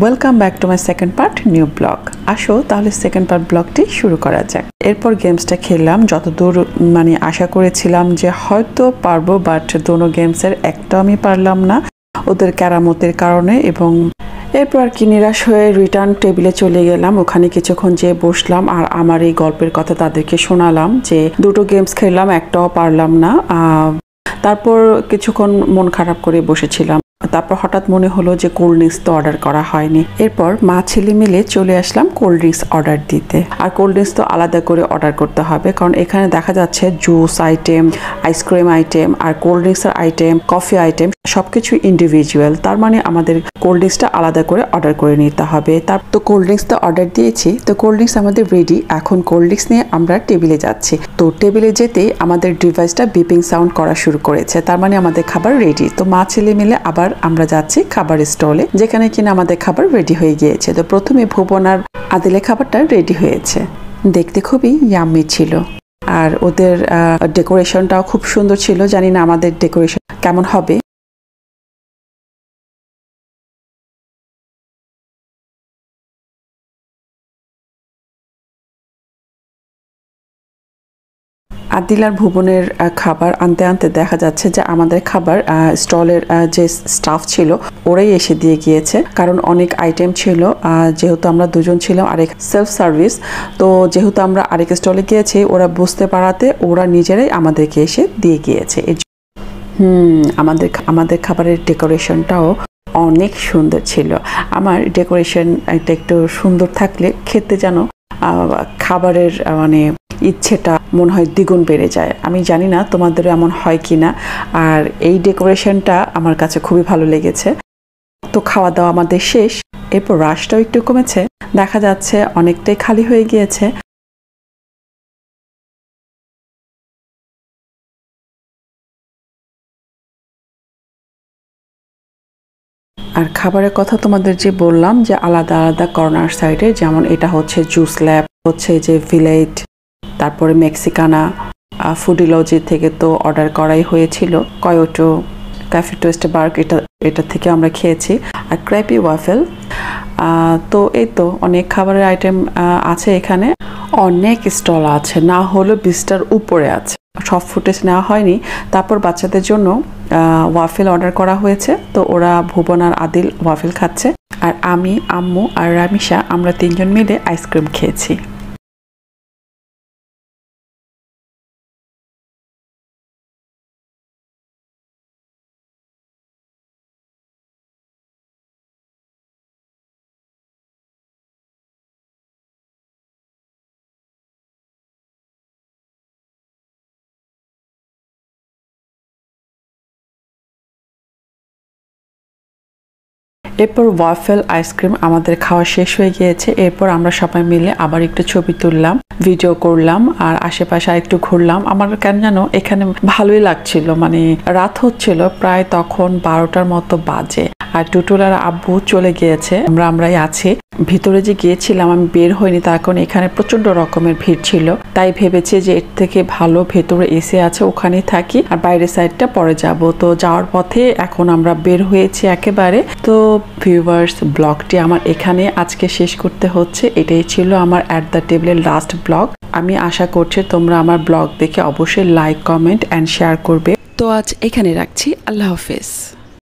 Welcome back to my second part new blog. আসো তাহলে second part ব্লগটি শুরু করা যাক। এরপর গেমসটা খেললাম, যতদূর আশা করেছিলাম যে হয়তো পারবো, বাট দোনো গেমসের একটা আমি পারলাম না ওদের কেরামতের কারণে। এবং এরপর আর কি নিরাশ হয়ে রিটার্ন টেবিলে চলে গেলাম। ওখানে কিছুক্ষণ যেয়ে বসলাম আর আমার এই গল্পের কথা তাদেরকে শোনালাম যে দুটো গেমস খেললাম, একটাও পারলাম না। তারপর কিছুক্ষণ মন খারাপ করে বসেছিলাম। তারপর হঠাৎ মনে হলো যে কোল্ড ড্রিঙ্কস তো অর্ডার করা হয়নি। এরপর মা ছেলে মিলে চলে আসলাম কোল্ড ড্রিঙ্কস অর্ডার দিতে। আর কোল্ড ড্রিঙ্কস তো আলাদা করে অর্ডার করতে হবে, কারণ এখানে দেখা যাচ্ছে জুস আইটেম, আইসক্রিম আইটেম আর কোল্ড ড্রিঙ্কসের আইটেম, কফি আইটেম সবকিছু ইন্ডিভিজুয়াল। তার মানে আমাদের কোল্ড ড্রিঙ্কসটা আলাদা করে অর্ডার করে নিতে হবে। তার তো কোল্ড ড্রিঙ্কস তো অর্ডার দিয়েছি, তো কোল্ড ড্রিঙ্কস আমাদের রেডি। এখন কোল্ড ড্রিঙ্কস নিয়ে আমরা টেবিলে যাচ্ছি। তো টেবিলে যেতেই আমাদের ডিভাইসটা বিপিং সাউন্ড করা শুরু করেছে, তার মানে আমাদের খাবার রেডি। তো মা ছেলে মিলে আবার আমরা যাচ্ছি খাবার স্টলে, যেখানে কিনা আমাদের খাবার রেডি হয়ে গিয়েছে। তো প্রথমে ভুবন আর আদিলের খাবারটা রেডি হয়েছে, দেখতে খুবই ইয়াম্মি ছিল। আর ওদের ডেকোরেশনটাও খুব সুন্দর ছিল। জানি না আমাদের ডেকোরেশন কেমন হবে। আদিল আর ভুবনের খাবার আনতে আনতে দেখা যাচ্ছে যে আমাদের খাবার স্টলের যে স্টাফ ছিল ওরাই এসে দিয়ে গিয়েছে, কারণ অনেক আইটেম ছিল। যেহেতু আমরা দুজন ছিলাম আরেক সেলফ সার্ভিস, তো যেহেতু আমরা আরেক স্টলে গিয়েছি ওরা বুঝতে পারাতে ওরা নিজেরাই আমাদেরকে এসে দিয়ে গিয়েছে। আমাদের খাবারের ডেকোরেশনটাও অনেক সুন্দর ছিল। আমার ডেকোরেশন একটু সুন্দর থাকলে খেতে যেন খাবারের ইচ্ছেটা মনে হয় দ্বিগুণ বেড়ে যায়। আমি জানি না তোমাদের এমন হয় কি না। আর এই ডেকোরেশনটা আমার কাছে খুবই ভালো লেগেছে। তো খাওয়া দাওয়া আমাদের শেষ। এরপর রাশটাও একটু কমেছে, দেখা যাচ্ছে অনেকটাই খালি হয়ে গিয়েছে। আর খাবারের কথা তোমাদের যে বললাম যে আলাদা আলাদা কর্নার সাইডে, যেমন এটা হচ্ছে জুস ল্যাব, হচ্ছে যে ভিলেজ, তারপরে মেক্সিকানা, ফুডিলজি থেকে তো অর্ডার করাই হয়েছিল, কয়োটো, ক্যাফে টোস্ট বার্গ, এটা থেকে আমরা খেয়েছি, আর ক্র্যাপি ওয়াফেল। তো এই তো অনেক খাবারের আইটেম আছে এখানে। অনেক স্টল আছে, না হলো 20টার উপরে আছে। সব ফুটেজ নেওয়া হয়নি। তারপর বাচ্চাদের জন্য ওয়াফেল অর্ডার করা হয়েছে, তো ওরা ভুবন আর আদিল ওয়াফেল খাচ্ছে, আর আমি, আম্মু আর রামিশা আমরা তিনজন মিলে আইসক্রিম খেয়েছি। এরপর ওয়াফেল আইসক্রিম আমাদের খাওয়া শেষ হয়ে গিয়েছে। এরপর আমরা সবাই মিলে আবার একটু ছবি তুললাম, ভিডিও করলাম, আর আশেপাশে একটু ঘুরলাম। আমার কেন জানো এখানে ভালোই লাগছিল। রাত হচ্ছিল প্রায়, তখন 12টার মতো বাজে। আর টুটুল আর আব্বু চলে গিয়েছে, আমরাই আছি। ভিতরে যে গিয়েছিলাম আমি বের হইনি, তার কারণ এখানে প্রচন্ড রকমের ভিড় ছিল। তাই ভেবেছি যে এর থেকে ভালো ভেতরে এসে আছে ওখানেই থাকি, আর বাইরের সাইডটা পরে যাব। তো যাওয়ার পথে এখন আমরা বের হয়েছি একেবারে। তো ভিউয়ার্স, ব্লগটি আমার এখানে আজকে শেষ করতে হচ্ছে। এটাই ছিল আমার অ্যাট দ্য টেবিলের লাস্ট ব্লগ। আমি আশা করছি তোমরা আমার ব্লগ দেখে অবশ্যই লাইক, কমেন্ট অ্যান্ড শেয়ার করবে। তো আজ এখানে রাখছি। আল্লাহ হাফেজ।